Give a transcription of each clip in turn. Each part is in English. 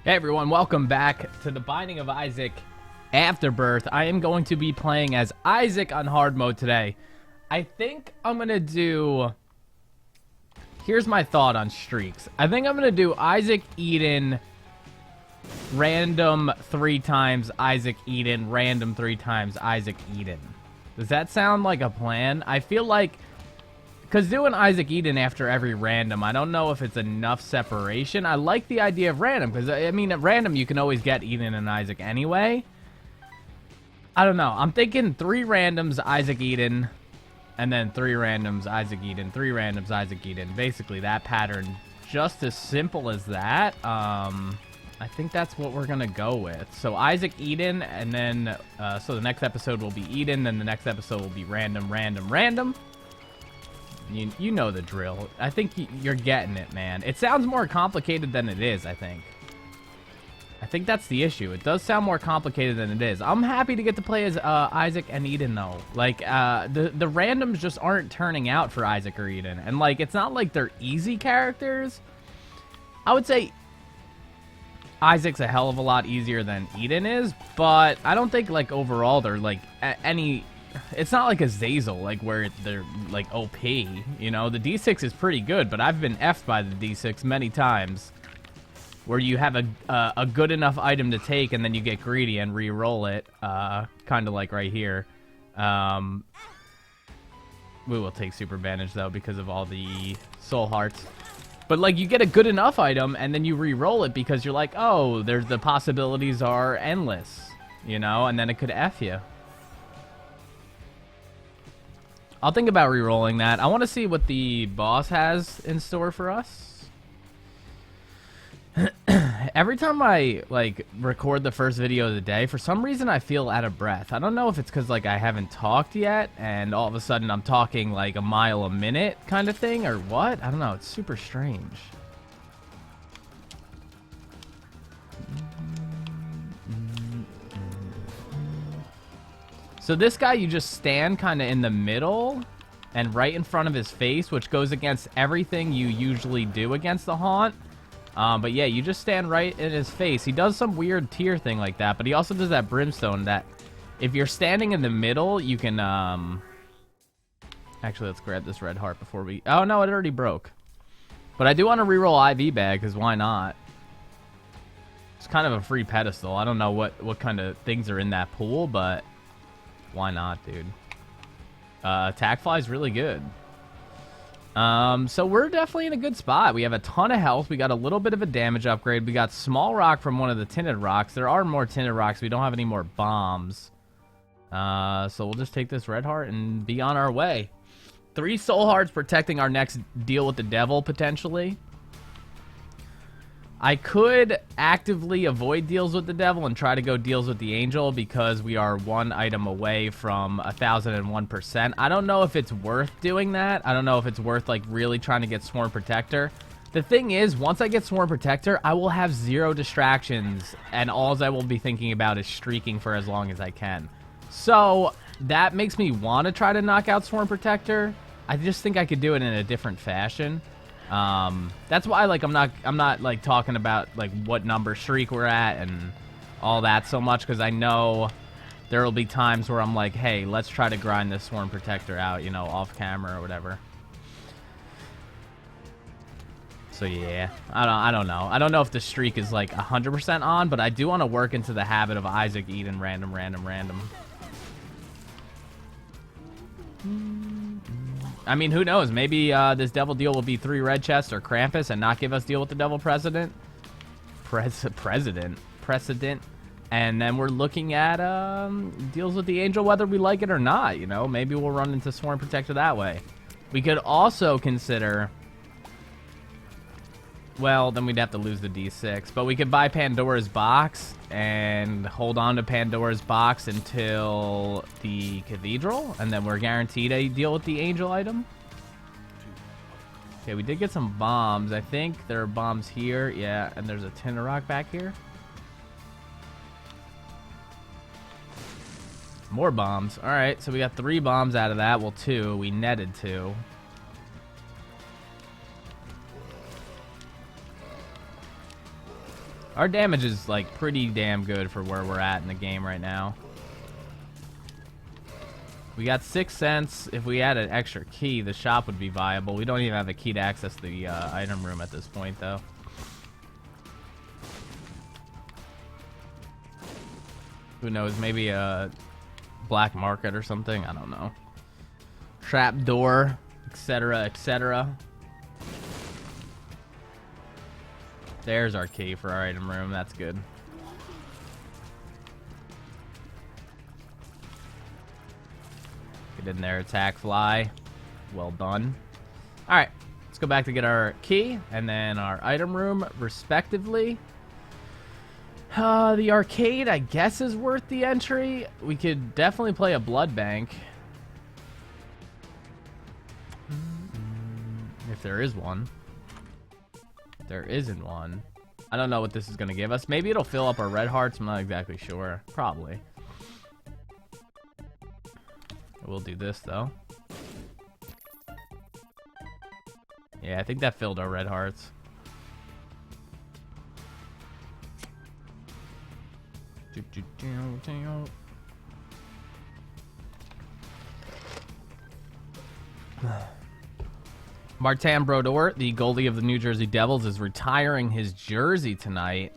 Hey everyone, welcome back to the Binding of Isaac Afterbirth. I am going to be playing as Isaac on hard mode today. I think I'm going to do... Here's my thought on streaks. I think I'm going to do Isaac Eden, random 3 times Isaac Eden, random 3 times Isaac Eden. Does that sound like a plan? I feel like... Because doing Isaac Eden after every random, I don't know if it's enough separation. I like the idea of random, because, I mean, at random, you can always get Eden and Isaac anyway. I don't know. I'm thinking 3 randoms, Isaac Eden, and then 3 randoms, Isaac Eden, 3 randoms, Isaac Eden. Basically, that pattern, just as simple as that. I think that's what we're going to go with. So, Isaac Eden, and then, so the next episode will be Eden, then the next episode will be random, random, random. You know the drill. I think you're getting it, man. It sounds more complicated than it is, I think. I think that's the issue. It does sound more complicated than it is. I'm happy to get to play as Isaac and Eden, though. Like, the randoms just aren't turning out for Isaac or Eden. And, like, it's not like they're easy characters. I would say Isaac's a hell of a lot easier than Eden is, but I don't think, like, overall they're, like, any... It's not like a Zazel, like, where they're, like, OP, you know? The D6 is pretty good, but I've been F'd by the D6 many times. Where you have a good enough item to take, and then you get greedy and re-roll it. Kind of like right here. We will take Super Bandage, though, because of all the Soul Hearts. But, like, you get a good enough item, and then you re-roll it because you're like, oh, the possibilities are endless, you know? And then it could F you. I'll think about re-rolling that. I want to see what the boss has in store for us. Every time I, like, record the first video of the day, for some reason I feel out of breath. I don't know if it's because, like, I haven't talked yet, and all of a sudden I'm talking, like, a mile a minute kind of thing, or what? I don't know. It's super strange. So this guy, you just stand kind of in the middle and right in front of his face, which goes against everything you usually do against the Haunt. But yeah, you just stand right in his face. He does some weird tier thing like that, but he also does that Brimstone that if you're standing in the middle, you can... Actually, let's grab this red heart before we... Oh, no, it already broke. But I do want to reroll IV bag, because why not? It's kind of a free pedestal. I don't know what kind of things are in that pool, but... Why not, dude? Attack fly is really good. So we're definitely in a good spot. We have a ton of health. We got a little bit of a damage upgrade. We got small rock from one of the tinted rocks. There are more tinted rocks. We don't have any more bombs. So we'll just take this red heart and be on our way. 3 soul hearts protecting our next deal with the devil, potentially. I could actively avoid deals with the devil and try to go deals with the angel because we are 1 item away from 1001%. I don't know if it's worth doing that. I don't know if it's worth, like, really trying to get Sworn Protector. The thing is, once I get Sworn Protector, I will have 0 distractions, and all I will be thinking about is streaking for as long as I can. So that makes me want to try to knock out Sworn Protector. I just think I could do it in a different fashion. That's why, like, I'm not like talking about, like, what number streak we're at and all that so much, because I know there will be times where I'm like, hey, let's try to grind this Sworn Protector out, you know, off camera or whatever. So yeah, I don't know. I don't know if the streak is, like, 100% on, but I do want to work into the habit of Isaac Eden random, random, random. I mean, who knows? Maybe this devil deal will be 3 red chests or Krampus and not give us deal with the devil precedent. Precedent. And then we're looking at deals with the angel, whether we like it or not, you know? Maybe we'll run into Sworn Protector that way. We could also consider... Well, then we'd have to lose the D6. But we could buy Pandora's box and hold on to Pandora's box until the Cathedral. And then we're guaranteed a deal with the angel item. Okay, we did get some bombs. I think there are bombs here. Yeah, and there's a Tinder Rock back here. More bombs. All right, so we got 3 bombs out of that. Well, 2. We netted 2. Our damage is, like, pretty damn good for where we're at in the game right now. We got 6 cents. If we had an extra key, the shop would be viable. We don't even have a key to access the item room at this point, though. Who knows? Maybe a black market or something? I don't know. Trap door, etc., etc. There's our key for our item room. That's good. Get in there, attack, fly. Well done. Alright, let's go back to get our key and then our item room, respectively. The arcade, I guess, is worth the entry. We could definitely play a blood bank. If there is one. There isn't one. I don't know what this is going to give us. Maybe it'll fill up our red hearts. I'm not exactly sure. Probably. We'll do this, though. Yeah, I think that filled our red hearts. Martin Brodeur, the goalie of the New Jersey Devils, is retiring his jersey tonight.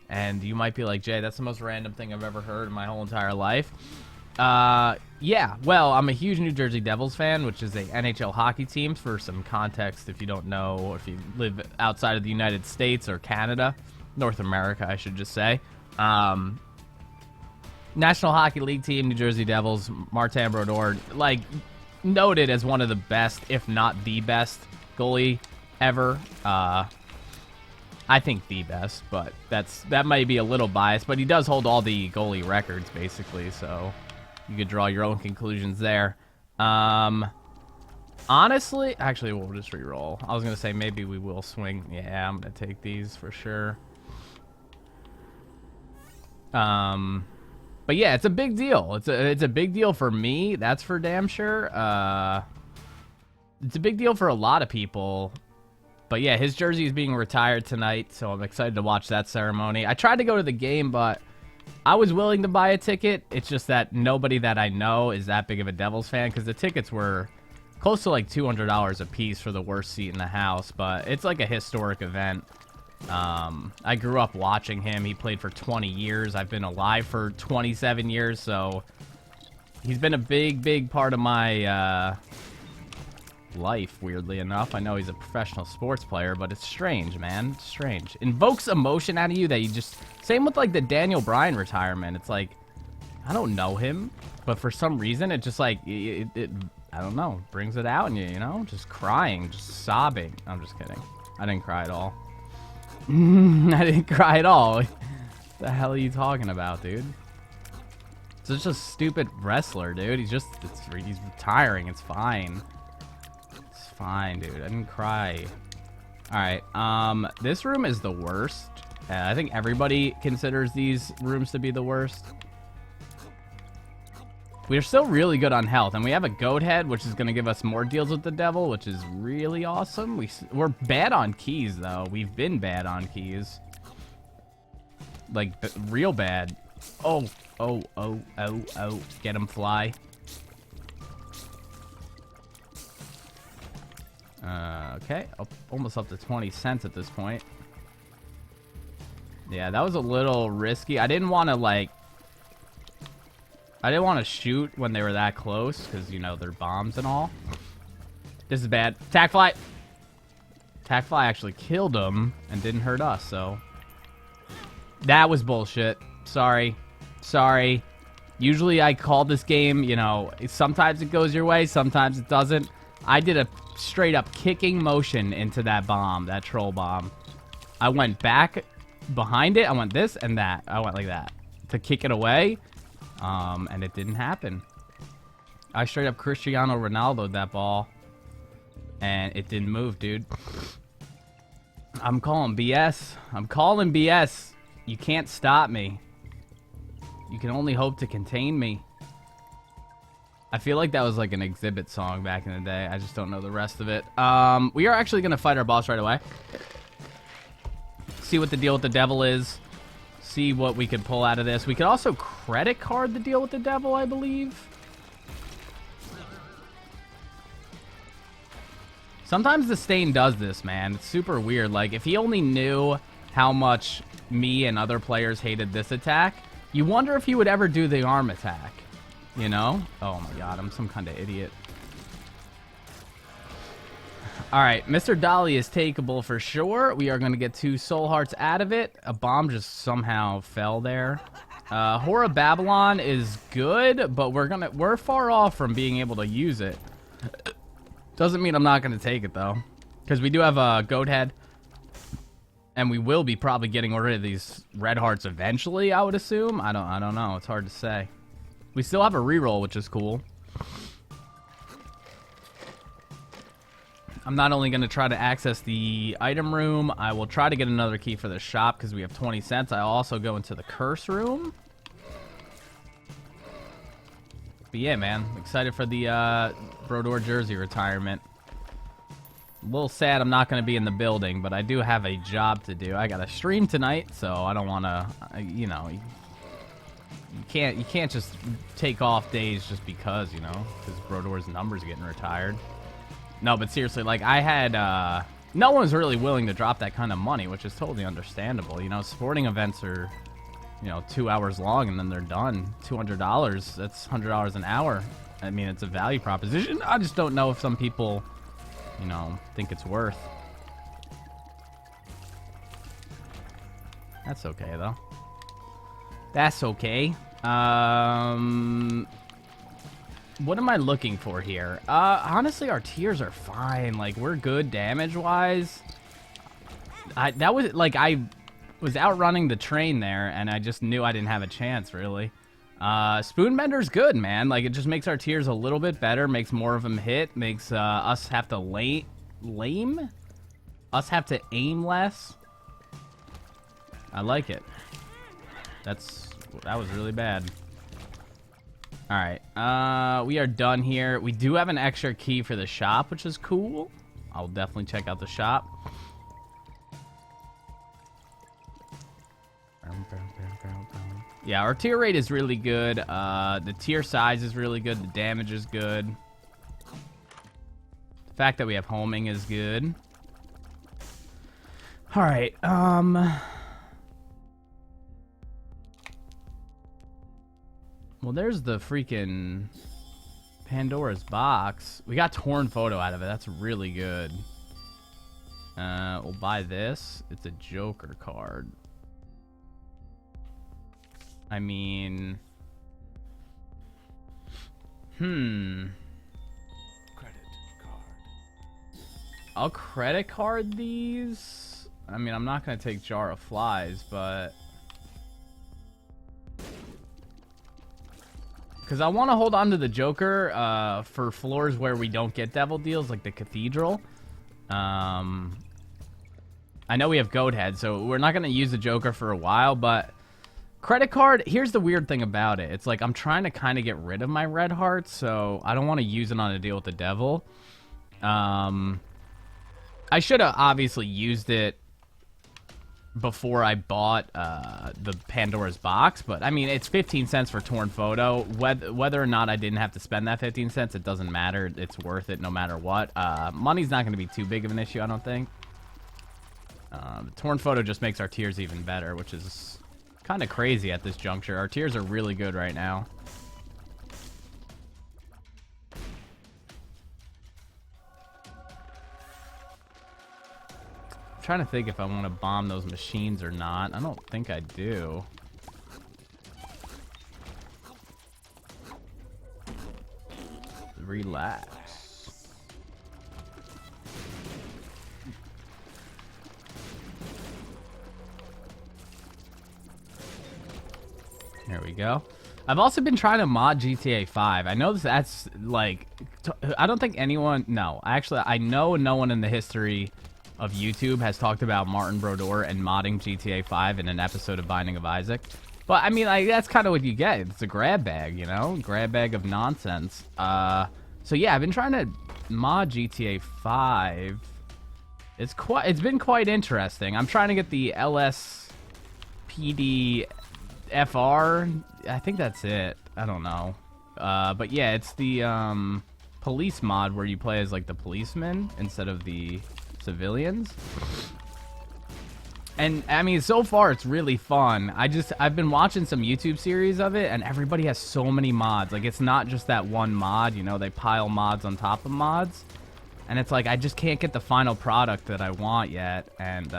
And you might be like, Jay, that's the most random thing I've ever heard in my whole entire life. Yeah, well, I'm a huge New Jersey Devils fan, which is a NHL hockey team. For some context, if you don't know, if you live outside of the United States or Canada, North America, I should just say. National Hockey League team, New Jersey Devils, Martin Brodeur, like, noted as one of the best, if not the best, goalie ever. I think the best, but that might be a little biased, but he does hold all the goalie records, basically, so you could draw your own conclusions there. Honestly, actually, we'll just re-roll. I was going to say maybe we will swing. Yeah, I'm going to take these for sure. But yeah, it's a big deal. It's a big deal for me. That's for damn sure. It's a big deal for a lot of people. But yeah, his jersey is being retired tonight, so I'm excited to watch that ceremony. I tried to go to the game, but I was willing to buy a ticket. It's just that nobody that I know is that big of a Devils fan, because the tickets were close to like $200 a piece for the worst seat in the house. But it's like a historic event. I grew up watching him. He played for 20 years. I've been alive for 27 years, so he's been a big part of my life, weirdly enough. I know he's a professional sports player, but it's strange, man. It's strange. Invokes emotion out of you that you just... Same with, like, the Daniel Bryan retirement. It's like, I don't know him, but for some reason, it just, like, I don't know, brings it out in you, you know? Just crying, just sobbing. I'm just kidding. I didn't cry at all. I didn't cry at all. What the hell are you talking about, dude? Such a stupid wrestler, dude. He's retiring. It's fine. It's fine, dude. I didn't cry. Alright, this room is the worst. I think everybody considers these rooms to be the worst. We're still really good on health, and we have a goat head, which is going to give us more deals with the devil, which is really awesome. We're bad on keys, though. We've been bad on keys. Like, real bad. Oh. Get him, fly. Okay. Almost up to 20 cents at this point. Yeah, that was a little risky. I didn't want to, like... I didn't want to shoot when they were that close, because, you know, they're bombs and all. This is bad. Attack fly! Attack fly actually killed him and didn't hurt us, so... That was bullshit. Sorry. Usually I call this game, you know, sometimes it goes your way, sometimes it doesn't. I did a straight-up kicking motion into that bomb, that troll bomb. I went back behind it. I went this and that. I went like that to kick it away. And it didn't happen. I straight up Cristiano Ronaldo'd that ball. And it didn't move, dude. I'm calling BS. I'm calling BS. You can't stop me. You can only hope to contain me. I feel like that was like an Exhibit song back in the day. I just don't know the rest of it. We are actually going to fight our boss right away. see what the deal with the devil is. See what we could pull out of this. We could also credit card the deal with the devil, I believe. Sometimes the stain does this, man. It's super weird. Like, if he only knew how much me and other players hated this attack, you wonder if he would ever do the arm attack. You know? Oh my god, I'm some kind of idiot. Alright, Mr. Dolly is takeable for sure. We are going to get 2 soul hearts out of it. A bomb just somehow fell there. Horror Babylon is good, but we're far off from being able to use it. Doesn't mean I'm not going to take it, though. Because we do have a goat head. And we will be probably getting rid of these red hearts eventually, I would assume. I don't know. It's hard to say. We still have a reroll, which is cool. I'm not only going to try to access the item room, I will try to get another key for the shop because we have 20 cents. I'll also go into the curse room. But yeah, man, excited for the Brodor jersey retirement. A little sad I'm not going to be in the building, but I do have a job to do. I got a stream tonight, so I don't want to, you know, you can't just take off days just because, you know, because Brodor's number's getting retired. No, but seriously, like, I had, no one's really willing to drop that kind of money, which is totally understandable. You know, sporting events are, you know, 2 hours long and then they're done. $200, that's $100 an hour. I mean, it's a value proposition. I just don't know if some people, you know, think it's worth. That's okay, though. That's okay. What am I looking for here? Honestly, our tiers are fine. Like, we're good damage-wise. That was, like, I was outrunning the train there, and I just knew I didn't have a chance, really. Spoonbender's good, man. Like, it just makes our tiers a little bit better, makes more of them hit, makes us have to lame? Us have to aim less. I like it. That was really bad. Alright, we are done here. We do have an extra key for the shop, which is cool. I'll definitely check out the shop. Yeah, our tier rate is really good. The tier size is really good. The damage is good. The fact that we have homing is good. Alright, well, there's the freaking Pandora's box. We got torn photo out of it. That's really good. We'll buy this. It's a Joker card. I mean... Credit card. I'll credit card these. I mean, I'm not going to take Jar of Flies, but... Because I want to hold on to the Joker for floors where we don't get devil deals, like the Cathedral. I know we have Goat Head, so we're not going to use the Joker for a while, but... Credit card, here's the weird thing about it. It's like I'm trying to kind of get rid of my red hearts, so I don't want to use it on a deal with the devil. I should have obviously used it before I bought the Pandora's box, but I mean, it's 15 cents for torn photo. Whether or not I didn't have to spend that 15 cents, it doesn't matter. It's worth it no matter what. Money's not going to be too big of an issue, I don't think. The torn photo just makes our tiers even better, which is kind of crazy at this juncture. Our tiers are really good right now. I'm trying to think if I want to bomb those machines or not. I don't think I do. Relax. There we go. I've also been trying to mod GTA 5. I know that's like... I don't think anyone... No, actually, I know no one in the history of YouTube has talked about Martin Brodor and modding GTA 5 in an episode of Binding of Isaac. But, I mean, that's kind of what you get. It's a grab bag, you know? Grab bag of nonsense. So, yeah, I've been trying to mod GTA 5. It's been quite interesting. I'm trying to get the LSPD FR. I think that's it. I don't know. But yeah, it's the police mod where you play as like the policemen instead of the civilians. And I mean, so far it's really fun. I've been watching some YouTube series of it, and everybody has so many mods. Like, it's not just that one mod, you know, they pile mods on top of mods. And it's like, I just can't get the final product that I want yet. And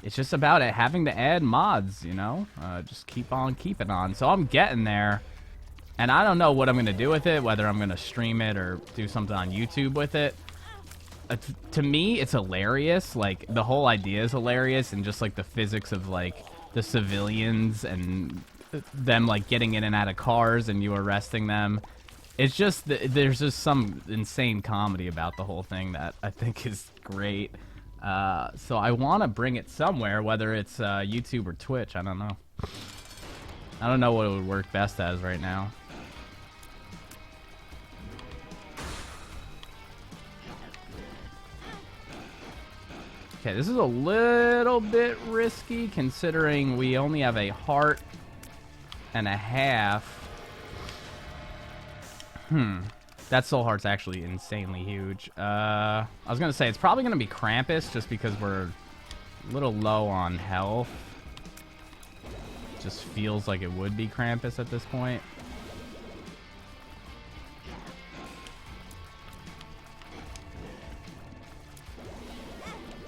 it's just about it having to add mods, you know? Just keep on keeping on. So I'm getting there. And I don't know what I'm going to do with it, whether I'm going to stream it or do something on YouTube with it. To me, it's hilarious. Like, the whole idea is hilarious, and just like the physics of like the civilians and them like getting in and out of cars and you arresting them. It's just there's just some insane comedy about the whole thing that I think is great. So I want to bring it somewhere, whether it's YouTube or Twitch. I don't know. I don't know what it would work best as right now. Okay, this is a little bit risky considering we only have a heart and a half. That soul heart's actually insanely huge. I was going to say, it's probably going to be Krampus just because we're a little low on health. Just feels like it would be Krampus at this point.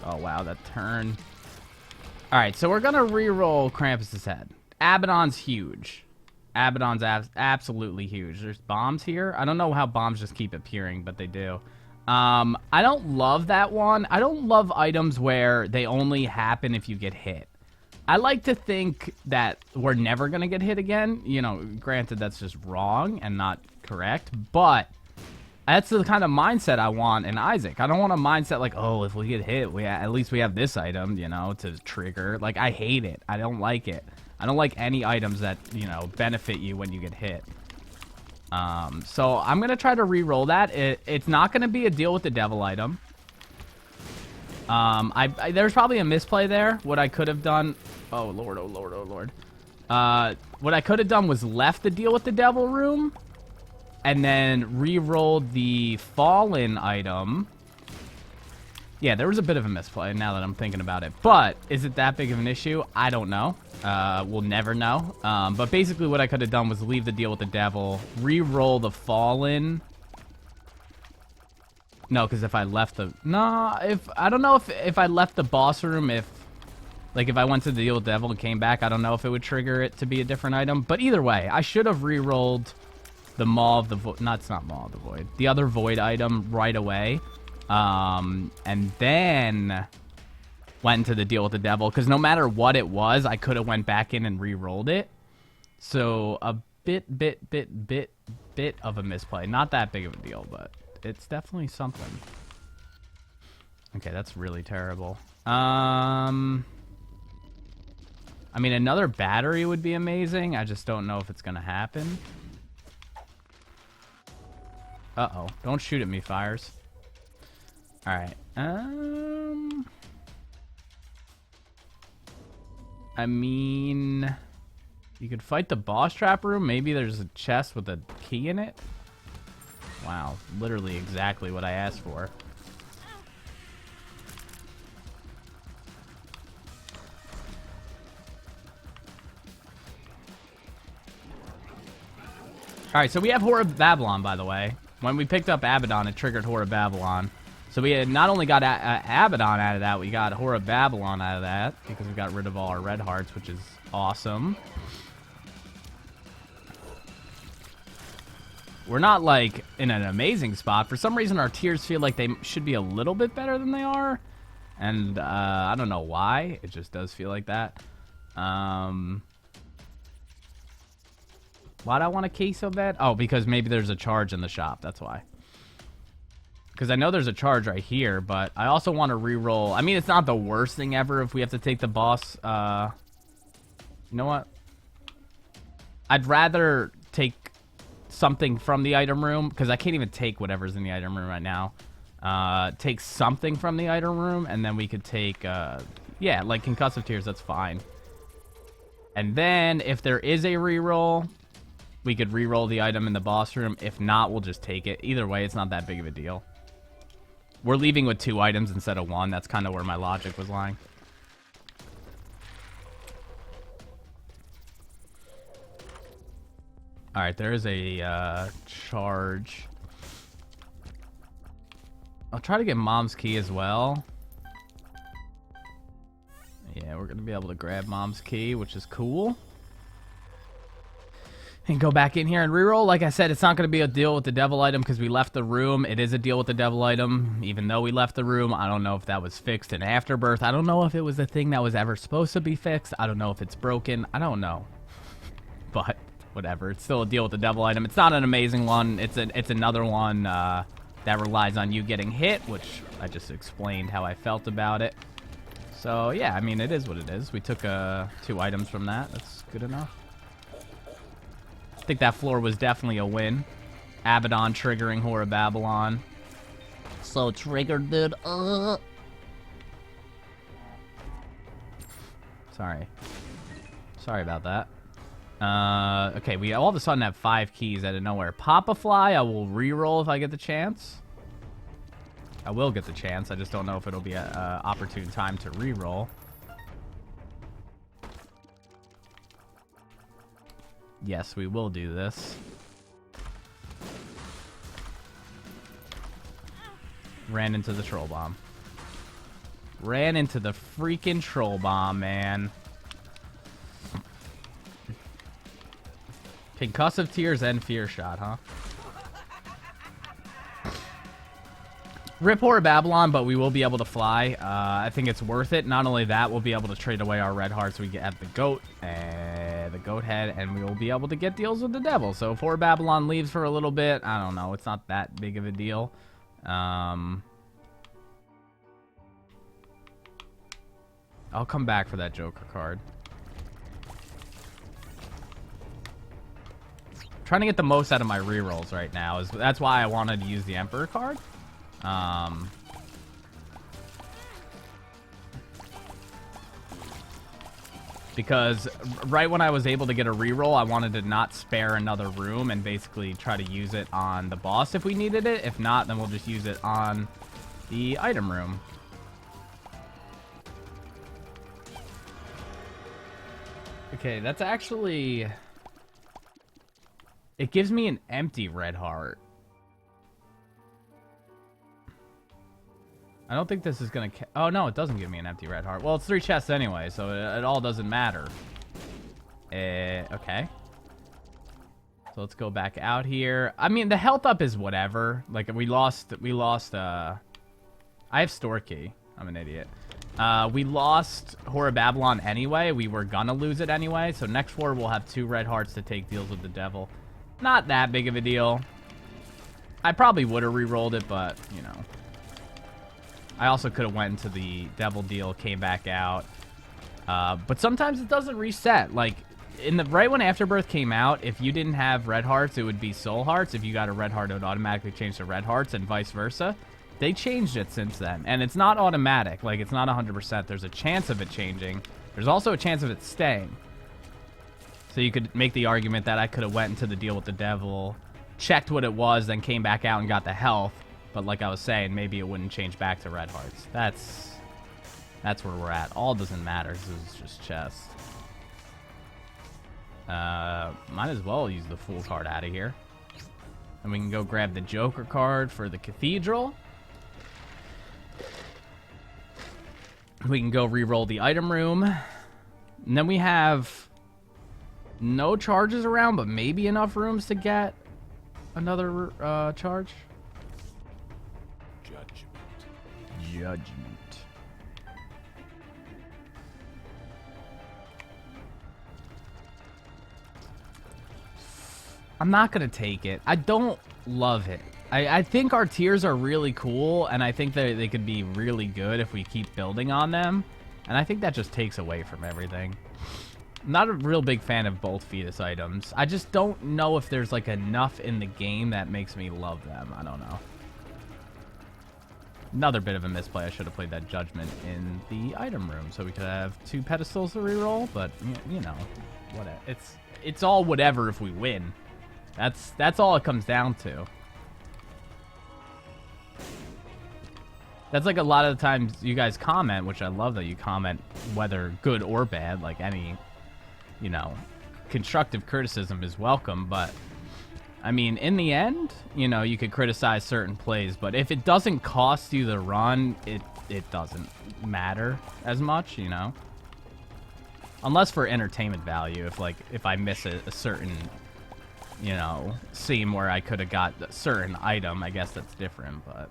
Oh, wow, that turn. Alright, so we're going to re-roll Krampus's head. Abaddon's huge. Abaddon's absolutely huge. There's bombs here. I don't know how bombs just keep appearing, but they do. I don't love that one. I don't love items where they only happen if you get hit. I like to think that we're never going to get hit again. You know, granted, that's just wrong and not correct, but that's the kind of mindset I want in Isaac. I don't want a mindset like, oh, if we get hit, at least we have this item, you know, to trigger. Like, I hate it. I don't like it. I don't like any items that, you know, benefit you when you get hit. So I'm going to try to re-roll that. It's not going to be a deal with the devil item. There's probably a misplay there. What I could have done... Oh, Lord, oh, Lord, oh, Lord. What I could have done was left the deal with the devil room and then re-rolled the fallen item. Yeah, there was a bit of a misplay now that I'm thinking about it. But is it that big of an issue? I don't know. We'll never know. But basically what I could have done was leave the deal with the devil, re-roll the fallen. No, because if I left the... No, I don't know if I left the boss room, like, if I went to the deal with the devil and came back, I don't know if it would trigger it to be a different item. But either way, I should have re-rolled the Maw of the Void... No, it's not Maw of the Void. The other Void item right away. And then went into the deal with the devil. Because no matter what it was, I could have went back in and re-rolled it. So, a bit of a misplay. Not that big of a deal, but... it's definitely something. Okay, that's really terrible. I mean, another battery would be amazing. I just don't know if it's gonna happen. Uh-oh. Don't shoot at me, Fires. Alright. I mean... you could fight the boss trap room. Maybe there's a chest with a key in it. Wow, literally exactly what I asked for. Alright, so we have Whore of Babylon, by the way. When we picked up Abaddon, it triggered Whore of Babylon. So we had not only got Abaddon out of that, we got Whore of Babylon out of that, because we got rid of all our red hearts, which is awesome. We're not, like, in an amazing spot. For some reason, our tiers feel like they should be a little bit better than they are. And, I don't know why. It just does feel like that. Why do I want a key so bad? Oh, because maybe there's a charge in the shop. That's why. Because I know there's a charge right here, but I also want to re-roll. I mean, it's not the worst thing ever if we have to take the boss. You know what? I'd rather take... something from the item room, because I can't even take whatever's in the item room right now. take something from the item room, and then we could take, yeah, like concussive tears, that's fine. And then, if there is a reroll, we could reroll the item in the boss room. If not, we'll just take it. Either way, it's not that big of a deal. We're leaving with 2 items instead of 1. That's kind of where my logic was lying. Alright, there is a charge. I'll try to get Mom's key as well. Yeah, we're going to be able to grab Mom's key, which is cool. And go back in here and reroll. Like I said, it's not going to be a deal with the devil item because we left the room. It is a deal with the devil item, even though we left the room. I don't know if that was fixed in Afterbirth. I don't know if it was a thing that was ever supposed to be fixed. I don't know if it's broken. I don't know. But whatever. It's still a deal with the devil item. It's not an amazing one. It's another one that relies on you getting hit, which I just explained how I felt about it. So, yeah, I mean, it is what it is. We took 2 items from that. That's good enough. I think that floor was definitely a win. Abaddon triggering Whore of Babylon. So triggered, dude. Sorry. Sorry about that. Okay, we all of a sudden have 5 keys out of nowhere. Pop a Fly, I will reroll if I get the chance. I will get the chance. I just don't know if it'll be an opportune time to reroll. Yes, we will do this. Ran into the troll bomb. Ran into the freaking troll bomb, man. Concussive tears and fear shot, huh? Rip Whore of Babylon, but we will be able to fly. I think it's worth it. Not only that, we'll be able to trade away our red hearts we get at the goat and the goat head, and we will be able to get deals with the devil. So if Whore of Babylon leaves for a little bit, I don't know. It's not that big of a deal. I'll come back for that Joker card. Trying to get the most out of my rerolls right now. That's why I wanted to use the Emperor card. Because right when I was able to get a reroll, I wanted to not spare another room and basically try to use it on the boss if we needed it. If not, then we'll just use it on the item room. Okay, that's actually... It gives me an empty red heart. I don't think this is gonna... Oh, no, it doesn't give me an empty red heart. Well, it's 3 chests anyway, so it all doesn't matter. Okay. So let's go back out here. I mean, the health up is whatever. Like, we lost, I have store key. I'm an idiot. We lost Whore of Babylon anyway. We were gonna lose it anyway. So next floor, we'll have 2 red hearts to take deals with the devil. Not that big of a deal. I probably would have re-rolled it, but, you know. I also could have went into the devil deal, came back out. But sometimes it doesn't reset. Like, right when Afterbirth came out, if you didn't have red hearts, it would be soul hearts. If you got a red heart, it would automatically change to red hearts and vice versa. They changed it since then. And it's not automatic. Like, it's not 100%. There's a chance of it changing. There's also a chance of it staying. So you could make the argument that I could have went into the deal with the devil, checked what it was, then came back out and got the health. But like I was saying, maybe it wouldn't change back to red hearts. That's where we're at. All doesn't matter. This is just chest. Might as well use the Fool card out of here. And we can go grab the Joker card for the Cathedral. We can go re-roll the item room. And then we have no charges around, but maybe enough rooms to get another charge. Judgment. I'm not gonna take it. I don't love it. I think our tiers are really cool, and I think that they could be really good if we keep building on them. And I think that just takes away from everything. I'm not a real big fan of both fetus items. I just don't know if there's like enough in the game that makes me love them. I don't know. Another bit of a misplay. I should have played that Judgment in the item room so we could have 2 pedestals to reroll, but, you know, whatever. It's all whatever if we win. That's all it comes down to. That's like a lot of the times you guys comment, which I love that you comment, whether good or bad, like any, you know, constructive criticism is welcome, but I mean, in the end, you know, you could criticize certain plays, but if it doesn't cost you the run, it doesn't matter as much, you know? Unless for entertainment value, if I miss a certain, you know, scene where I could have got a certain item, I guess that's different, but...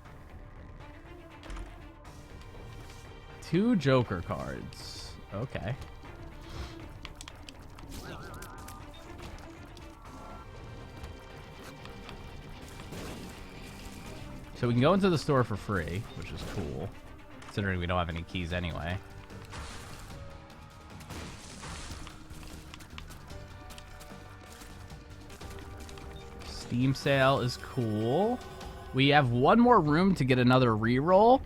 2 Joker cards. Okay. So we can go into the store for free, which is cool, considering we don't have any keys anyway. Steam sale is cool. We have 1 more room to get another reroll.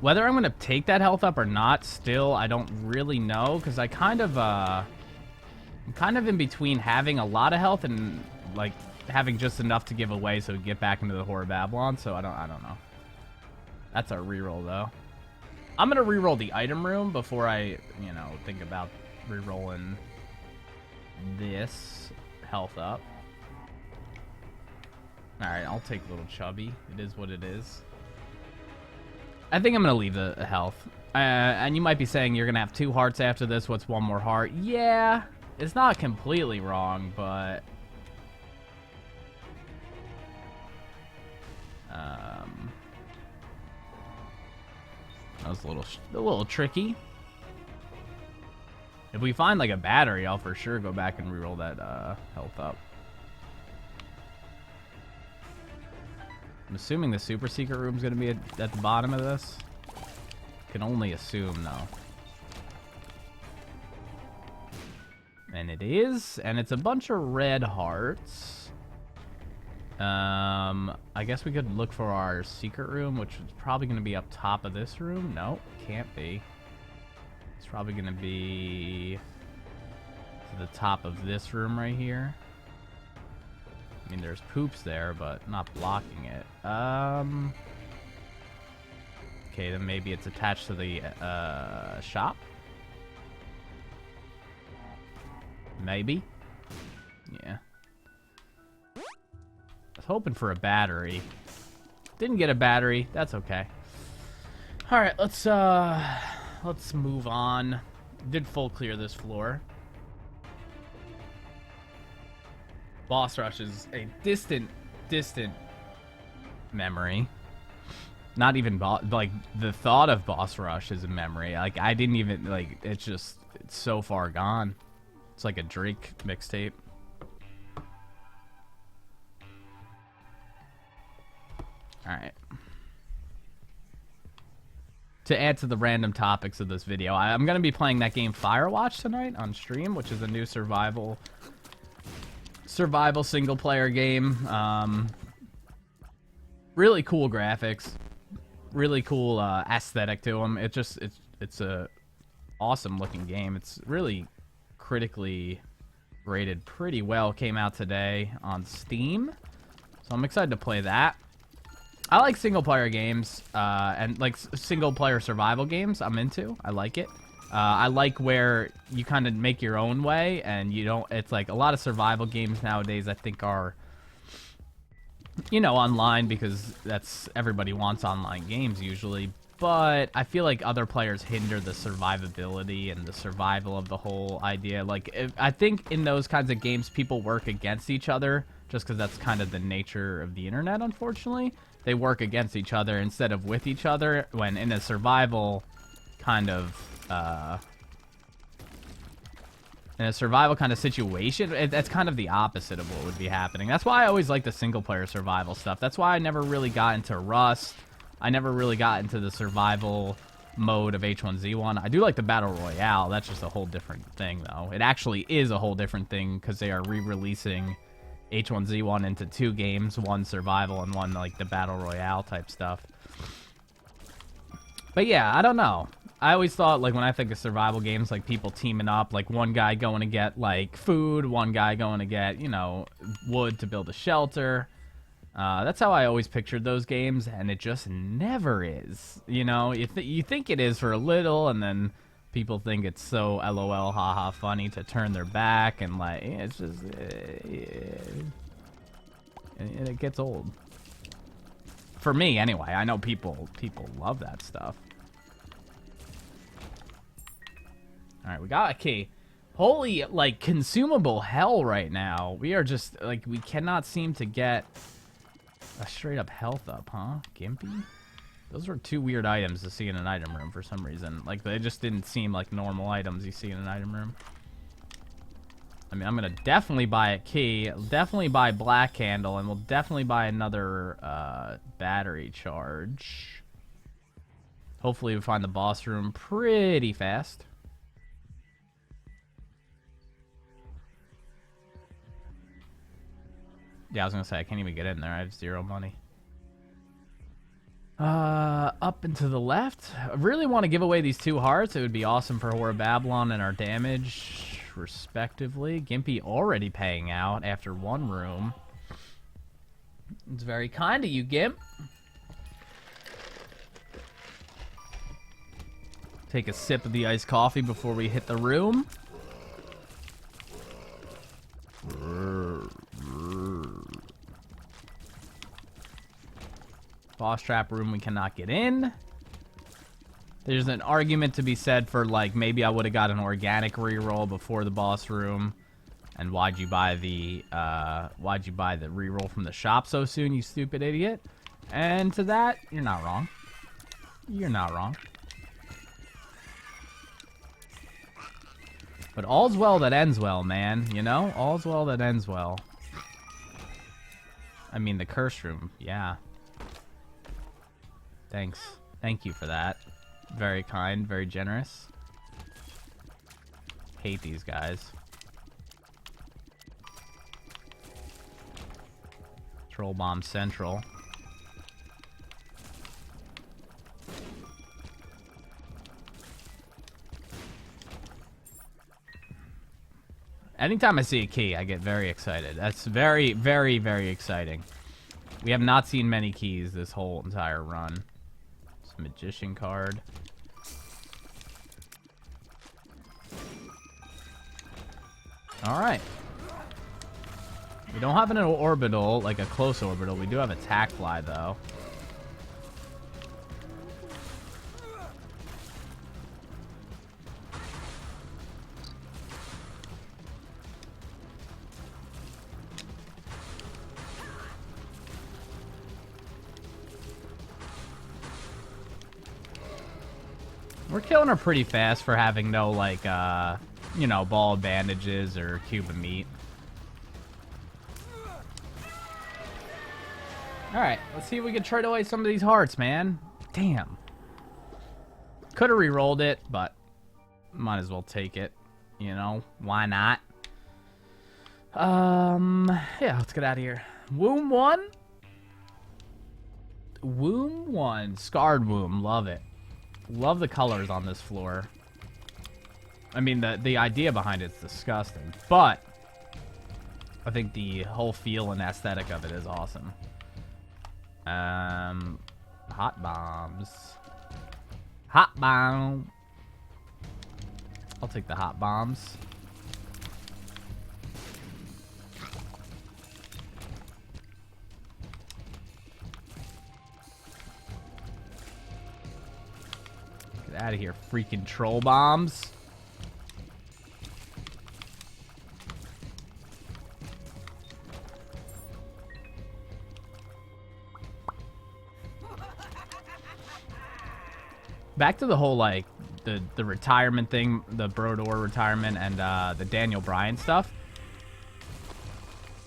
Whether I'm going to take that health up or not, still, I don't really know, because I'm kind of in between having a lot of health and, like, having just enough to give away so we get back into the Horror Babylon, so I don't know. That's our reroll, though. I'm going to reroll the item room before I, you know, think about rerolling this health up. Alright, I'll take Little Chubby. It is what it is. I think I'm going to leave the health. And you might be saying you're going to have 2 hearts after this. What's 1 more heart? Yeah, it's not completely wrong, but... that was a little tricky. If we find, like, a battery, I'll for sure go back and reroll that health up. I'm assuming the super secret room's going to be at the bottom of this. Can only assume, though. And it is. And it's a bunch of red hearts. I guess we could look for our secret room, which is probably going to be up top of this room. No, can't be. It's probably going to be to the top of this room right here. I mean, there's poops there, but not blocking it. Okay, then maybe it's attached to the shop. Maybe. Yeah. I was hoping for a battery. Didn't get a battery. That's okay. All right, let's move on. Did full clear this floor. Boss Rush is a distant memory. Not even like the thought of Boss Rush is a memory. Like I didn't even like. It's so far gone. It's like a Drake mixtape. All right. To add to the random topics of this video, I'm gonna be playing that game Firewatch tonight on stream, which is a new survival single player game. Really cool graphics, really cool aesthetic to them. It's a awesome looking game. It's really critically rated pretty well. Came out today on Steam, so I'm excited to play that. I like single player games and like single player survival games. I'm into. I like it. I like where you kind of make your own way and you don't, it's like a lot of survival games nowadays I think are, you know, online because everybody wants online games usually, but I feel like other players hinder the survivability and the survival of the whole idea. Like, I think in those kinds of games people work against each other just because that's kind of the nature of the internet, unfortunately. They work against each other instead of with each other, when in a survival kind of situation, that's kind of the opposite of what would be happening. That's why I always like the single-player survival stuff. That's why I never really got into Rust. I never really got into the survival mode of H1Z1. I do like the Battle Royale. That's just a whole different thing, though. It actually is a whole different thing because they are re-releasing H1Z1 into 2 games, one survival and one like the battle royale type stuff. But yeah, I don't know. I always thought, like, when I think of survival games, like, people teaming up, like, one guy going to get, like, food, one guy going to get, you know, wood to build a shelter. That's how I always pictured those games, and it just never is. You know, you think it is for a little, and then people think it's so LOL, haha, funny to turn their back, and, like, it's just... and it gets old. For me, anyway. I know people love that stuff. Alright, we got a key. Holy, like, consumable hell right now. We are just, like, we cannot seem to get a straight-up health up, huh? Gimpy? Those were 2 weird items to see in an item room for some reason. Like, they just didn't seem like normal items you see in an item room. I mean, I'm gonna definitely buy a key, definitely buy black candle, and we'll definitely buy another battery charge. Hopefully we find the boss room pretty fast. Yeah, I was gonna say, I can't even get in there. I have 0 money. Up and to the left. I really want to give away these 2 hearts. It would be awesome for Horror Babylon and our damage, respectively. Gimpy already paying out after 1 room. It's very kind of you, Gimp. Take a sip of the iced coffee before we hit the room. Boss trap room we cannot get in. There's an argument to be said for, like, maybe I would have got an organic reroll before the boss room. And why'd you buy the reroll from the shop so soon, you stupid idiot? And to that, you're not wrong. You're not wrong. But all's well that ends well, man. You know? All's well that ends well. I mean, the curse room. Yeah. Thanks. Thank you for that. Very kind. Very generous. Hate these guys. Troll Bomb Central. Anytime I see a key, I get very excited. That's very, very, very exciting. We have not seen many keys this whole entire run. It's a magician card. Alright. We don't have an orbital, like a close orbital. We do have a tack fly, though. We're killing her pretty fast for having no, like, you know, ball of bandages or cube of meat. Alright, let's see if we can trade away some of these hearts, man. Damn. Could have re-rolled it, but might as well take it. You know, why not? Yeah, let's get out of here. Womb 1? Womb 1. Scarred womb. Love it. Love the colors on this floor. I mean, the idea behind it's disgusting, but I think the whole feel and aesthetic of it is awesome. Hot bombs. Hot bomb. I'll take the hot bombs. Get out of here, freaking troll bombs. Back to the whole, like, the retirement thing, the Brodor retirement and the Daniel Bryan stuff.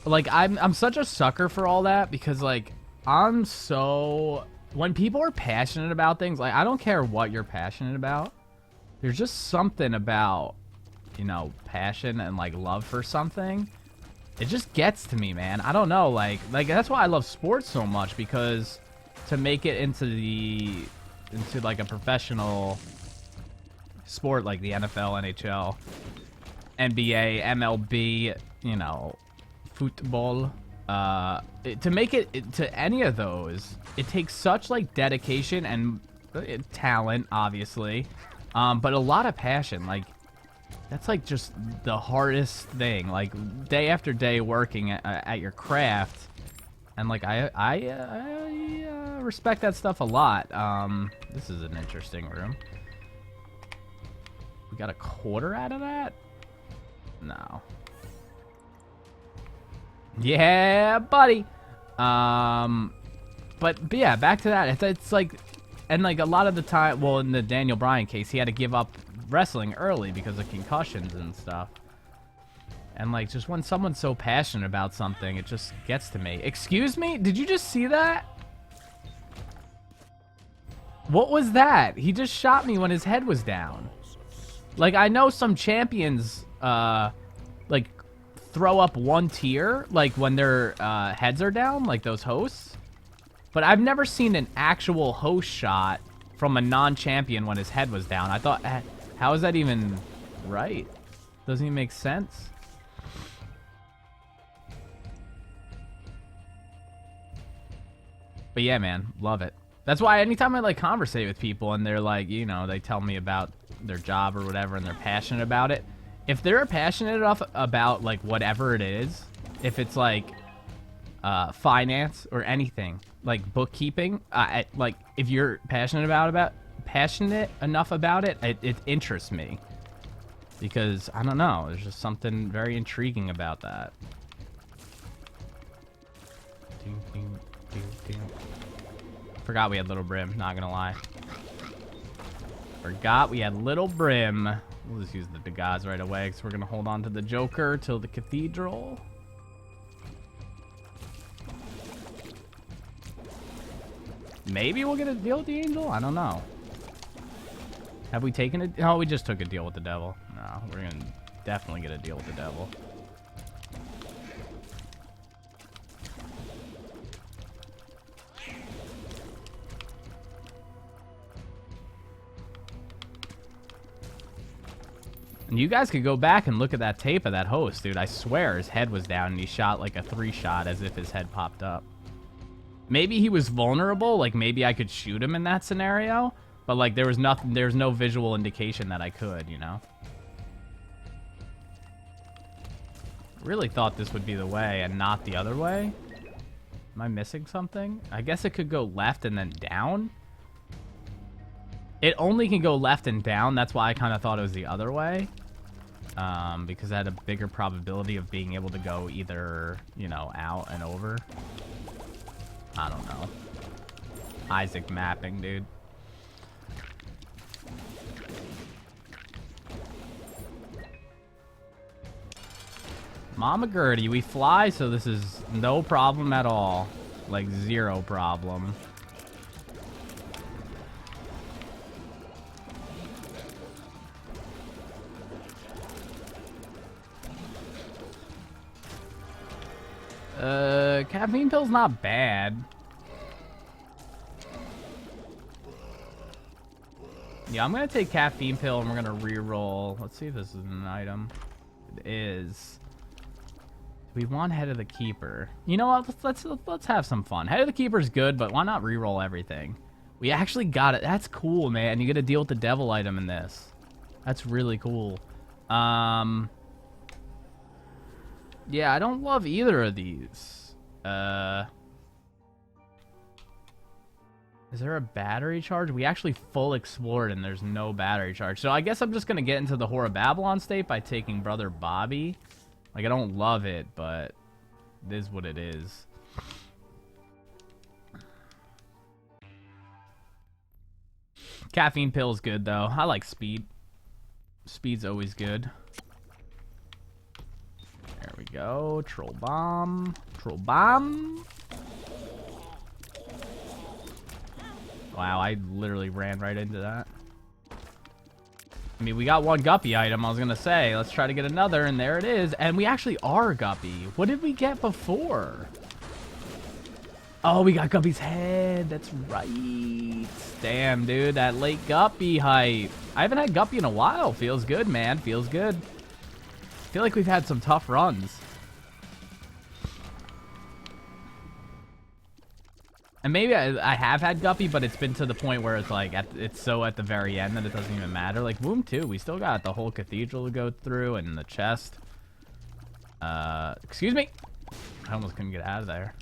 Like, I'm such a sucker for all that because, like, I'm so... When people are passionate about things, like, I don't care what you're passionate about. There's just something about, you know, passion and, like, love for something It just gets to me, man. I don't know, like that's why I love sports so much, because to make it into like a professional sport like the NFL, NHL, NBA, MLB, you know, football, to make it to any of those, it takes such like dedication and talent, obviously, but a lot of passion. Like, that's like just the hardest thing, like day after day working at your craft. And like I respect that stuff a lot. This is an interesting room. We got a quarter out of that? No. Yeah, buddy. But yeah, back to that. It's like, and like a lot of the time, well, in the Daniel Bryan case, he had to give up wrestling early because of concussions and stuff. And like, just when someone's so passionate about something, it just gets to me. Excuse me? Did you just see that? What was that? He just shot me when his head was down. Like, I know some champions, like, throw up one tier, like, when their heads are down, like those hosts. But I've never seen an actual host shot from a non-champion when his head was down. I thought, how is that even right? Doesn't even make sense. But yeah, man, love it. That's why anytime I like conversate with people and they're like, you know, they tell me about their job or whatever and they're passionate about it. If they're passionate enough about like whatever it is, if it's like finance or anything, like bookkeeping, like if you're passionate enough about it, it interests me. Because I don't know, there's just something very intriguing about that. Forgot we had Little Brim, not gonna lie. Forgot we had Little Brim. We'll just use the Degas right away, because we're gonna hold on to the Joker till the Cathedral. Maybe we'll get a deal with the Angel? I don't know. Have we taken it? Oh, we just took a deal with the Devil. No, we're gonna definitely get a deal with the Devil. And you guys could go back and look at that tape of that host, dude. I swear his head was down and he shot like a 3-shot as if his head popped up. Maybe he was vulnerable, like maybe I could shoot him in that scenario, but like there was nothing, there's no visual indication that I could, you know? Really thought this would be the way and not the other way. Am I missing something? I guess it could go left and then down. It only can go left and down. That's why I kind of thought it was the other way. Because I had a bigger probability of being able to go either, you know, out and over. I don't know. Isaac mapping, dude. Mama Gertie, we fly, so this is no problem at all. Like, zero problem. Caffeine pill's not bad. Yeah, I'm gonna take caffeine pill and we're gonna re-roll. Let's see if this is an item. It is. We want Head of the Keeper. You know what? Let's have some fun. Head of the Keeper is good, but why not re-roll everything? We actually got it. That's cool, man. You get to deal with the devil item in this. That's really cool. Yeah, I don't love either of these. Is there a battery charge? We actually full explored and there's no battery charge. So I guess I'm just gonna get into the Whore of Babylon state by taking Brother Bobby. Like, I don't love it, but it is what it is. Caffeine pill is good, though. I like speed. Speed's always good. There we go. Troll bomb. Troll bomb. Wow, I literally ran right into that. I mean, we got one guppy item, I was gonna say. Let's try to get another, and there it is. And we actually are guppy. What did we get before? Oh, we got Guppy's head. That's right. Damn, dude, that late Guppy hype. I haven't had Guppy in a while. Feels good, man. Feels good. I feel like we've had some tough runs. And maybe I have had Guppy, but it's been to the point where it's like, it's so at the very end that it doesn't even matter. Like, Womb 2, we still got the whole cathedral to go through and the chest. Excuse me. I almost couldn't get out of there.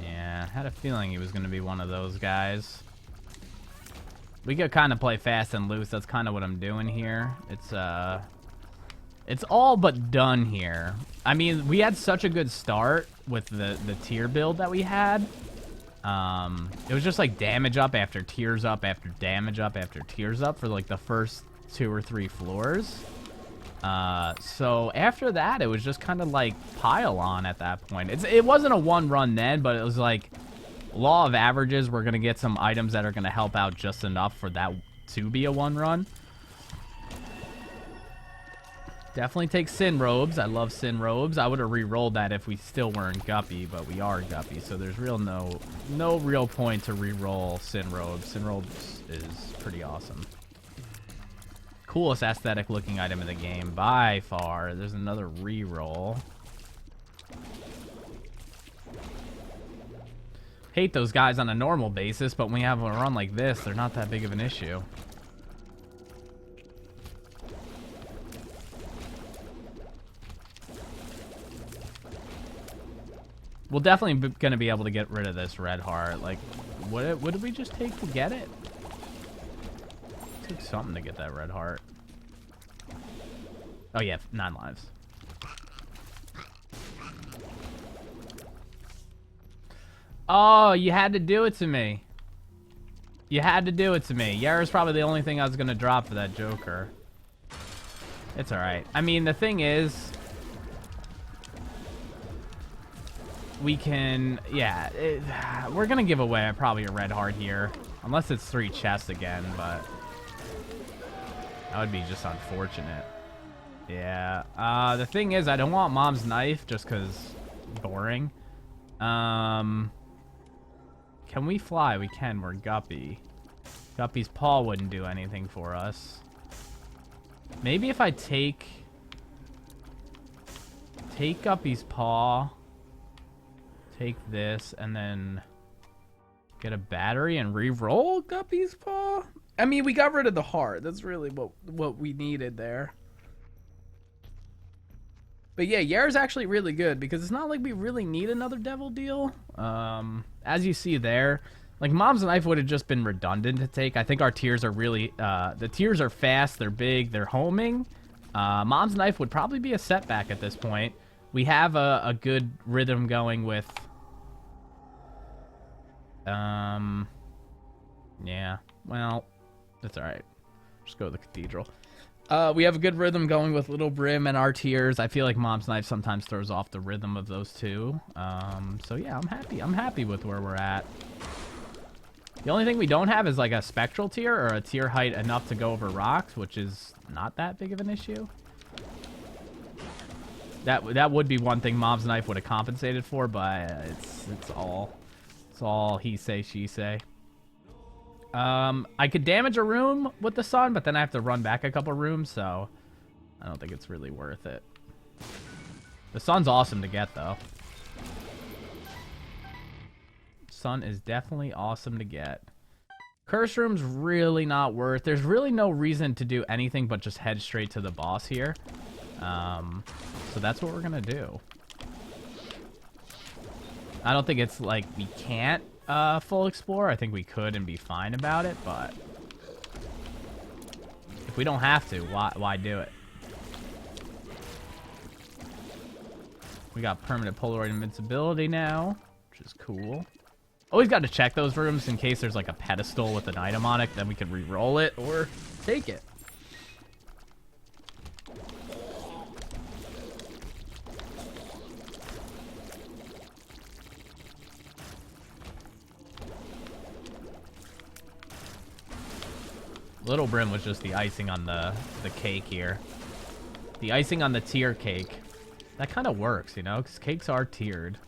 Yeah, I had a feeling he was going to be one of those guys. We could kind of play fast and loose. That's kind of what I'm doing here. It's all but done here. I mean, we had such a good start with the tier build that we had. It was just like damage up after tears up after damage up after tears up for like the first 2 or 3 floors. So after that, it was just kind of like pile on at that point. It wasn't a one run then, but it was like law of averages. We're going to get some items that are going to help out just enough for that to be a one run. Definitely take Sin Robes. I love Sin Robes. I would have re-rolled that if we still weren't Guppy, but we are Guppy, so there's no real point to re-roll Sin Robes. Sin Robes is pretty awesome. Coolest aesthetic looking item in the game by far. There's another re-roll. Hate those guys on a normal basis, but when we have a run like this, they're not that big of an issue. We're definitely going to be able to get rid of this red heart. Like, what did we just take to get it? It took something to get that red heart. Oh, yeah, 9 lives. Oh, you had to do it to me. You had to do it to me. Yara's probably the only thing I was going to drop for that Joker. It's alright. I mean, the thing is, we can, yeah, we're going to give away probably a red heart here. Unless it's 3 chests again, but that would be just unfortunate. Yeah. The thing is, I don't want Mom's knife just because boring. Can we fly? We can. We're Guppy. Guppy's paw wouldn't do anything for us. Maybe if I take Guppy's paw, take this, and then get a battery and re-roll Guppy's paw? I mean, we got rid of the heart. That's really what we needed there. But yeah, Yara's actually really good because it's not like we really need another devil deal. As you see there, like Mom's knife would have just been redundant to take. I think our tiers are really, the tiers are fast, they're big, they're homing. Mom's knife would probably be a setback at this point. We have a good rhythm going with, yeah, well, that's all right. Just go to the cathedral. We have a good rhythm going with Little Brim and our tiers. I feel like Mom's knife sometimes throws off the rhythm of those two. So yeah, I'm happy. I'm happy with where we're at. The only thing we don't have is like a spectral tier or a tier height enough to go over rocks, which is not that big of an issue. That would be one thing Mom's knife would have compensated for, but it's all he say, she say. I could damage a room with the sun, but then I have to run back a couple rooms, so I don't think it's really worth it. The sun's awesome to get, though. Sun is definitely awesome to get. Curse room's really not worth. There's really no reason to do anything but just head straight to the boss here. So that's what we're gonna do. I don't think it's like we can't full explore. I think we could and be fine about it, but if we don't have to, why do it? We got permanent Polaroid invincibility now, which is cool. Always got to check those rooms in case there's like a pedestal with an item on it, then we can re-roll it or take it. Little Brim was just the icing on the cake here. The icing on the tier cake. That kind of works, you know, because cakes are tiered.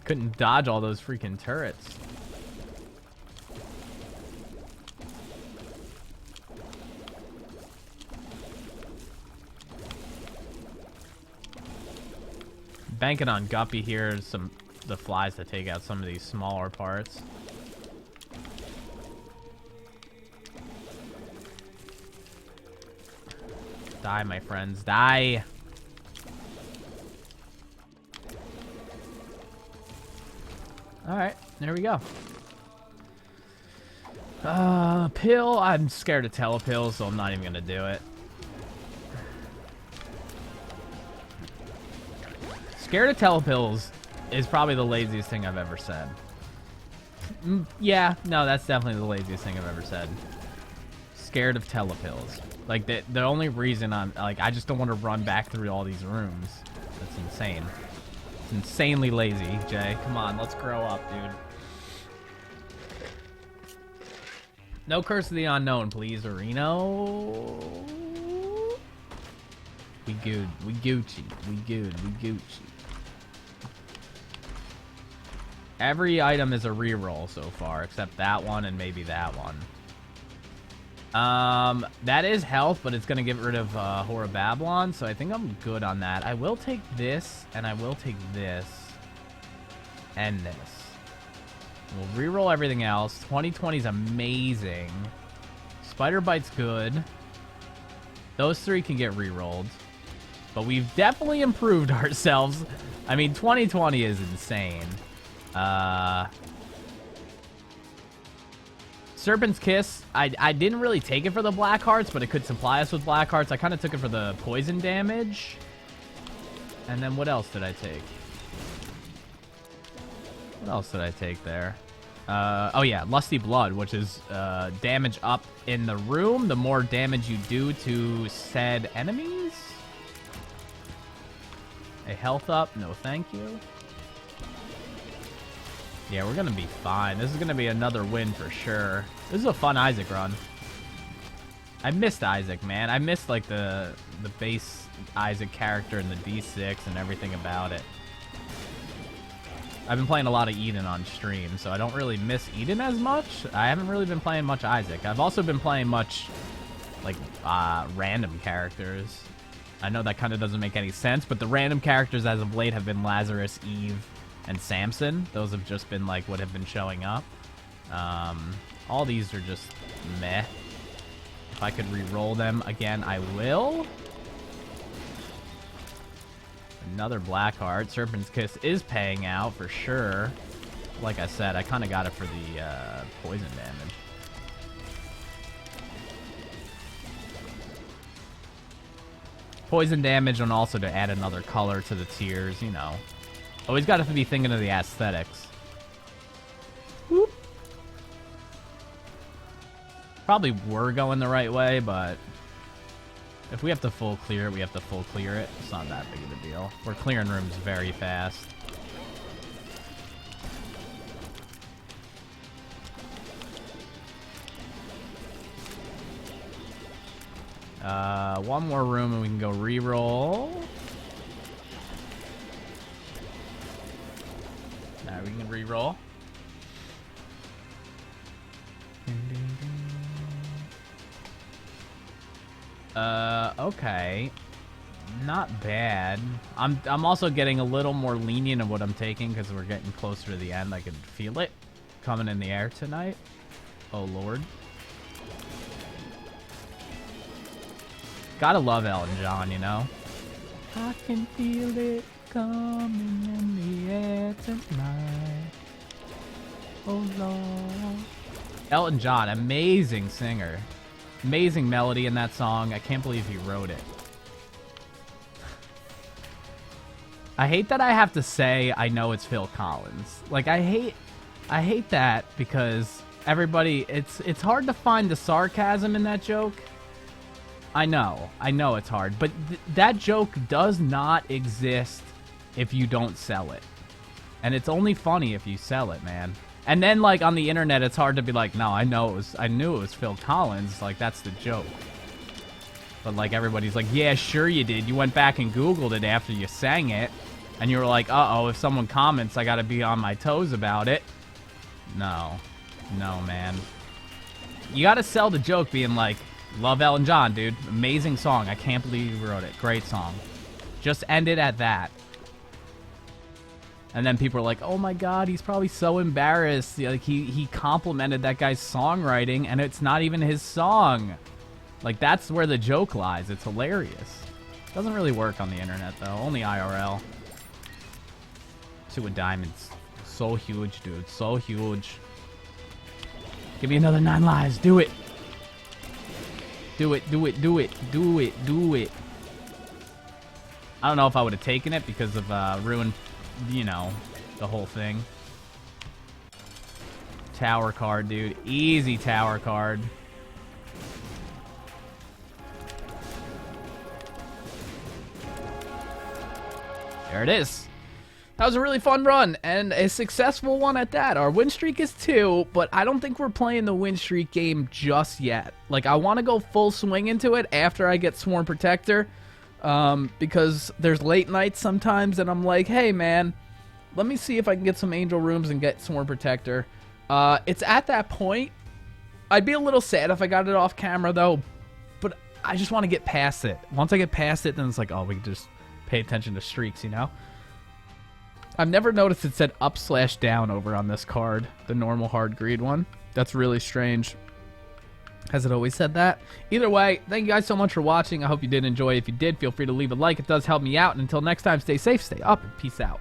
Couldn't dodge all those freaking turrets. Banking on Guppy here, the flies to take out some of these smaller parts. Die, my friends, die. Alright, there we go. Pill, I'm scared to telepill, so I'm not even gonna do it. Scared of telepills is probably the laziest thing I've ever said. Yeah, no, that's definitely the laziest thing I've ever said. Scared of telepills. Like, the only reason I'm, like, I just don't want to run back through all these rooms. That's insane. It's insanely lazy, Jay. Come on, let's grow up, dude. No Curse of the Unknown, please, Reno. We good. We Gucci. We good. We Gucci. Every item is a reroll so far, except that one and maybe that one. That is health, but it's going to get rid of Horror Babylon, so I think I'm good on that. I will take this, and I will take this, and this. We'll reroll everything else. 2020 is amazing. Spider Bite's good. Those three can get rerolled. But we've definitely improved ourselves. I mean, 2020 is insane. Serpent's Kiss, I didn't really take it for the black hearts, but it could supply us with black hearts. I kind of took it for the poison damage. And then what else did I take? What else did I take there? Oh yeah, Lusty Blood, which is damage up in the room. The more damage you do to said enemies. A health up, no thank you. Yeah, we're gonna be fine. This is gonna be another win for sure. This is a fun Isaac run. I missed Isaac, man. I missed like the base Isaac character and the D6 and everything about it. I've been playing a lot of Eden on stream, so I don't really miss Eden as much. I haven't really been playing much Isaac. I've also been playing much like random characters. I know that kind of doesn't make any sense, but the random characters as of late have been Lazarus, Eve, and Samson. Those have just been like what have been showing up. All these are just meh. If I could re-roll them again, I will. Another black heart. Serpent's Kiss is paying out for sure. Like I said, I kind of got it for the poison damage. Poison damage and also to add another color to the tiers, you know. Always got to be thinking of the aesthetics. Whoop. Probably were going the right way, but if we have to full clear it, we have to full clear it. It's not that big of a deal. We're clearing rooms very fast. One more room and we can go re-roll. Now we can re-roll. Okay. Not bad. I'm also getting a little more lenient of what I'm taking because we're getting closer to the end. I can feel it coming in the air tonight. Oh, Lord. Gotta love Elton John, you know? I can feel it coming in the air tonight. Oh, Lord. Elton John, amazing singer. Amazing melody in that song. I can't believe he wrote it. I hate that I have to say I know it's Phil Collins. Like, I hate that because everybody, it's hard to find the sarcasm in that joke. I know it's hard, but that joke does not exist if you don't sell it. And it's only funny if you sell it, man. And then, like, on the internet, it's hard to be like, no, I knew it was Phil Collins. Like, that's the joke. But, like, everybody's like, yeah, sure you did. You went back and Googled it after you sang it. And you were like, uh-oh, if someone comments, I gotta be on my toes about it. No, man. You gotta sell the joke being like, love Elton John, dude. Amazing song. I can't believe you wrote it. Great song. Just end it at that. And then people are like, oh my god, he's probably so embarrassed. Like, he complimented that guy's songwriting, and it's not even his song. Like, that's where the joke lies. It's hilarious. Doesn't really work on the internet, though. Only IRL. Two of diamonds. So huge, dude. So huge. Give me another 9 lives. Do it. Do it. I don't know if I would have taken it because of ruin, you know, the whole thing. Tower card, dude. Easy tower card. There it is. That was a really fun run, and a successful one at that. Our win streak is 2, but I don't think we're playing the win streak game just yet. Like, I want to go full swing into it after I get Sworn Protector, because there's late nights sometimes, and I'm like, hey, man, let me see if I can get some Angel Rooms and get Sworn Protector. It's at that point. I'd be a little sad if I got it off camera, though, but I just want to get past it. Once I get past it, then it's like, oh, we can just pay attention to streaks, you know? I've never noticed it said up/down over on this card, the normal hard greed one. That's really strange. Has it always said that? Either way, thank you guys so much for watching. I hope you did enjoy. If you did, feel free to leave a like. It does help me out. And until next time, stay safe, stay up, and peace out.